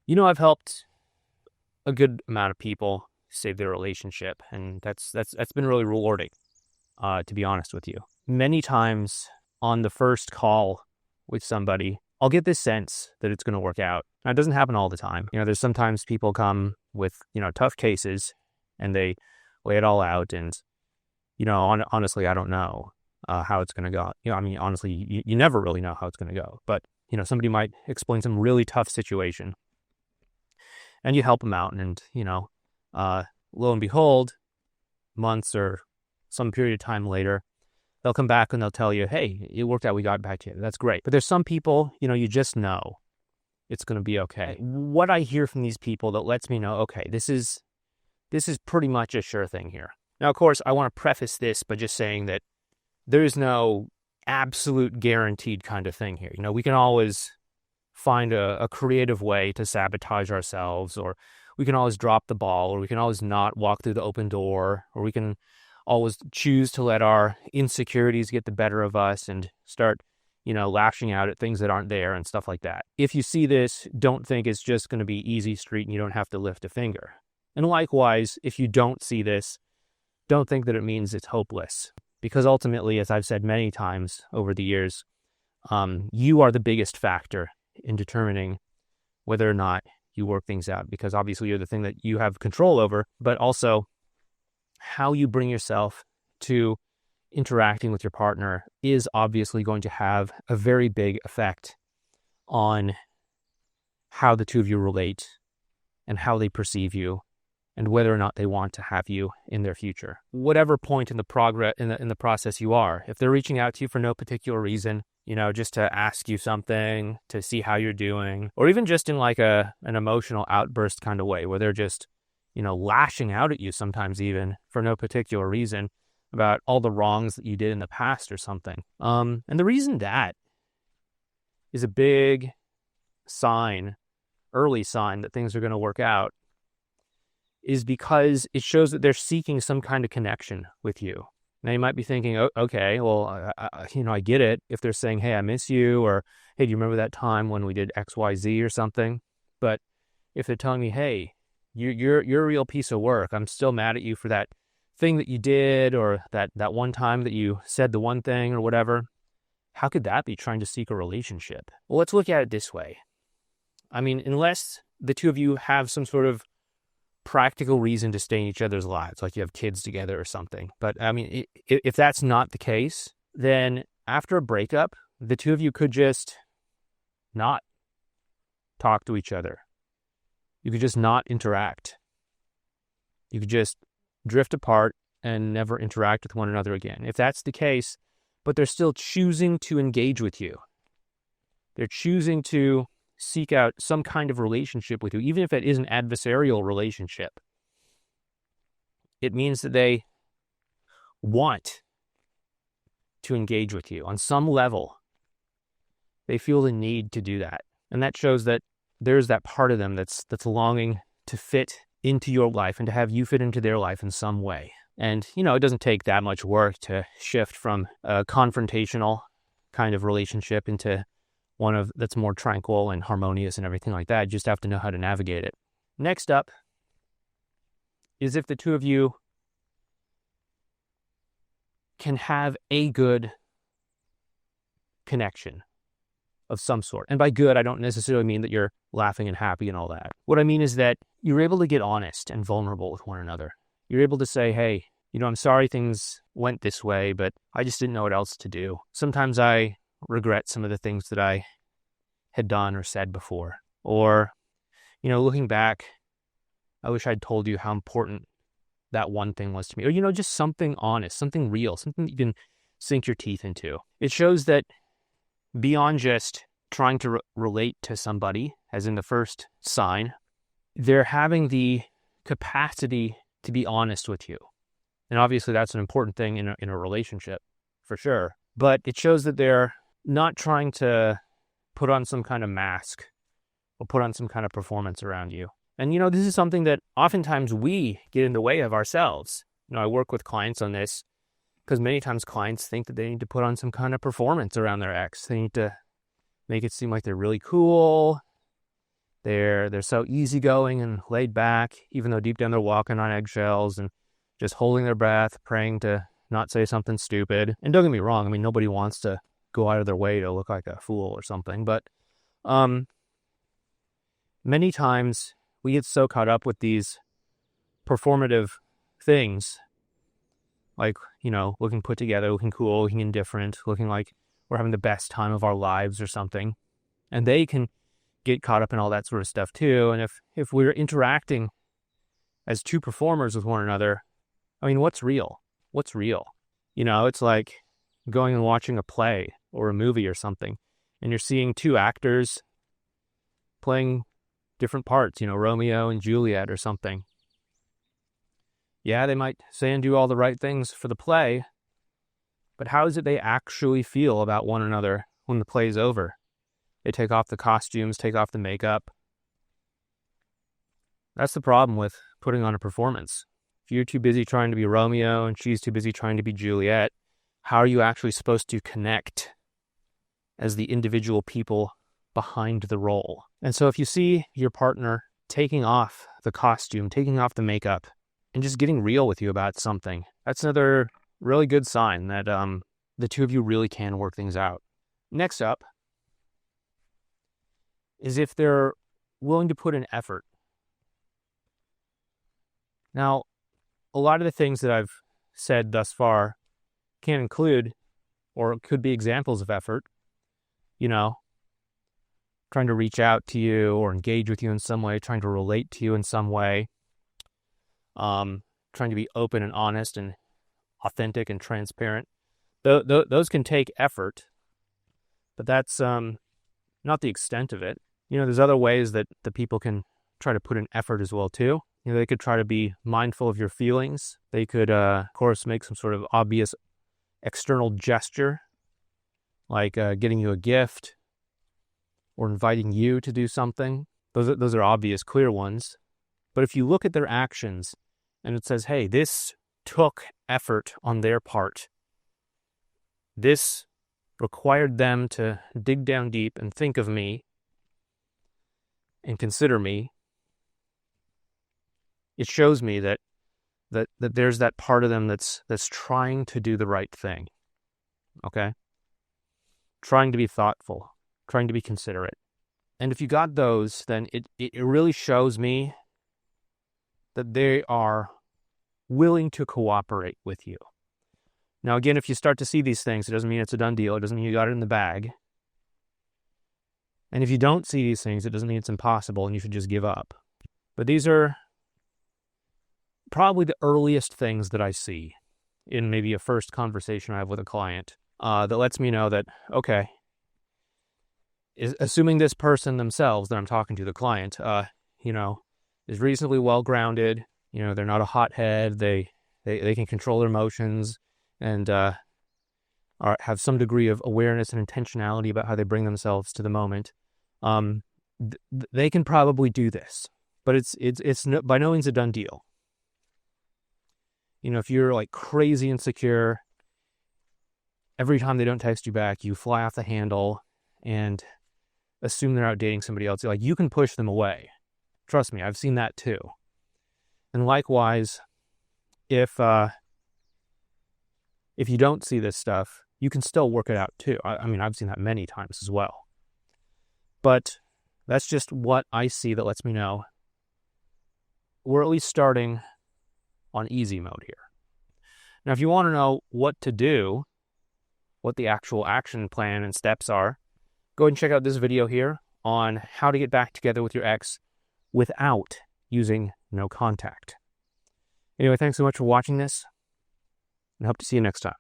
I've helped a good amount of people save their relationship, and that's been really rewarding, to be honest with you. Many times on the first call with somebody, I'll get this sense that it's going to work out. Now, it doesn't happen all the time. There's sometimes people come with, tough cases and they lay it all out. And, honestly, I don't know how it's going to go. Honestly, you never really know how it's going to go. But, somebody might explain some really tough situation and you help them out. And, lo and behold, months or some period of time later, they'll come back and they'll tell you, hey, it worked out. We got back to you. That's great. But there's some people, you just know it's going to be okay. What I hear from these people that lets me know, okay, this is pretty much a sure thing here. Now, of course, I want to preface this by just saying that there's no absolute guaranteed kind of thing here. We can always find a creative way to sabotage ourselves, or we can always drop the ball, or we can always not walk through the open door, or we can always choose to let our insecurities get the better of us and start, lashing out at things that aren't there and stuff like that. If you see this, don't think it's just going to be easy street and you don't have to lift a finger. And likewise, if you don't see this, don't think that it means it's hopeless. Because ultimately, as I've said many times over the years, you are the biggest factor in determining whether or not you work things out. Because obviously you're the thing that you have control over, but also how you bring yourself to interacting with your partner is obviously going to have a very big effect on how the two of you relate and how they perceive you and whether or not they want to have you in their future. Whatever point in the process you are, if they're reaching out to you for no particular reason, just to ask you something, to see how you're doing, or even just in like an emotional outburst kind of way where they're just lashing out at you sometimes even for no particular reason about all the wrongs that you did in the past or something. And the reason that is a big sign, early sign that things are going to work out is because it shows that they're seeking some kind of connection with you. Now you might be thinking, oh, okay, well, I get it. If they're saying, hey, I miss you, or hey, do you remember that time when we did X, Y, Z or something? But if they're telling me, hey, you're a real piece of work. I'm still mad at you for that thing that you did, or that one time that you said the one thing or whatever. How could that be trying to seek a relationship? Well, let's look at it this way. Unless the two of you have some sort of practical reason to stay in each other's lives, like you have kids together or something. But if that's not the case, then after a breakup, the two of you could just not talk to each other. You could just not interact. You could just drift apart and never interact with one another again. If that's the case, but they're still choosing to engage with you, they're choosing to seek out some kind of relationship with you, even if it is an adversarial relationship, it means that they want to engage with you on some level. They feel the need to do that. And that shows that there's that part of them that's longing to fit into your life and to have you fit into their life in some way. And, it doesn't take that much work to shift from a confrontational kind of relationship into one that's more tranquil and harmonious and everything like that. You just have to know how to navigate it. Next up is if the two of you can have a good connection of some sort. And by good, I don't necessarily mean that you're laughing and happy and all that. What I mean is that you're able to get honest and vulnerable with one another. You're able to say, hey, I'm sorry things went this way, but I just didn't know what else to do. Sometimes I regret some of the things that I had done or said before. Or, looking back, I wish I'd told you how important that one thing was to me. Or, just something honest, something real, something that you can sink your teeth into. It shows that beyond just trying to relate to somebody, as in the first sign, they're having the capacity to be honest with you. And obviously that's an important thing in a relationship, for sure. But it shows that they're not trying to put on some kind of mask or put on some kind of performance around you. And, this is something that oftentimes we get in the way of ourselves. I work with clients on this because many times clients think that they need to put on some kind of performance around their ex. They need to make it seem like they're really cool. They're so easygoing and laid back, even though deep down they're walking on eggshells and just holding their breath, praying to not say something stupid. And don't get me wrong, I mean, nobody wants to go out of their way to look like a fool or something, but many times we get so caught up with these performative things, like, looking put together, looking cool, looking indifferent, looking like we're having the best time of our lives or something. And they can get caught up in all that sort of stuff too. And if we're interacting as two performers with one another, I mean, what's real? What's real? It's like going and watching a play or a movie or something, and you're seeing two actors playing different parts, Romeo and Juliet or something. Yeah, they might say and do all the right things for the play, but how is it they actually feel about one another when the play's over? They take off the costumes, take off the makeup. That's the problem with putting on a performance. If you're too busy trying to be Romeo and she's too busy trying to be Juliet, how are you actually supposed to connect as the individual people behind the role? And so if you see your partner taking off the costume, taking off the makeup, and just getting real with you about something, that's another really good sign that the two of you really can work things out. Next up is if they're willing to put in effort. Now, a lot of the things that I've said thus far can include or could be examples of effort, trying to reach out to you or engage with you in some way, trying to relate to you in some way, trying to be open and honest and authentic and transparent. Those can take effort, but that's not the extent of it. There's other ways that the people can try to put in effort as well too. They could try to be mindful of your feelings. They could, of course, make some sort of obvious external gesture, like getting you a gift or inviting you to do something. Those are obvious, clear ones. But if you look at their actions and it says, hey, this took effort on their part, this required them to dig down deep and think of me and consider me, it shows me that there's that part of them that's trying to do the right thing. Okay? Trying to be thoughtful, trying to be considerate. And if you got those, then it really shows me that they are willing to cooperate with you. Now, again, if you start to see these things, it doesn't mean it's a done deal. It doesn't mean you got it in the bag. And if you don't see these things, it doesn't mean it's impossible and you should just give up. But these are probably the earliest things that I see in maybe a first conversation I have with a client that lets me know that, okay, assuming this person themselves that I'm talking to, the client, is reasonably well-grounded, they're not a hothead, they can control their emotions and have some degree of awareness and intentionality about how they bring themselves to the moment, they can probably do this. But it's by no means a done deal. If you're like crazy insecure, every time they don't text you back, you fly off the handle and assume they're out dating somebody else. Like, you can push them away. Trust me, I've seen that too. And likewise, if you don't see this stuff, you can still work it out too. I mean, I've seen that many times as well. But that's just what I see that lets me know we're at least starting on easy mode here. Now, if you want to know what to do, what the actual action plan and steps are, go ahead and check out this video here on how to get back together with your ex without using no contact. Anyway, thanks so much for watching this, and hope to see you next time.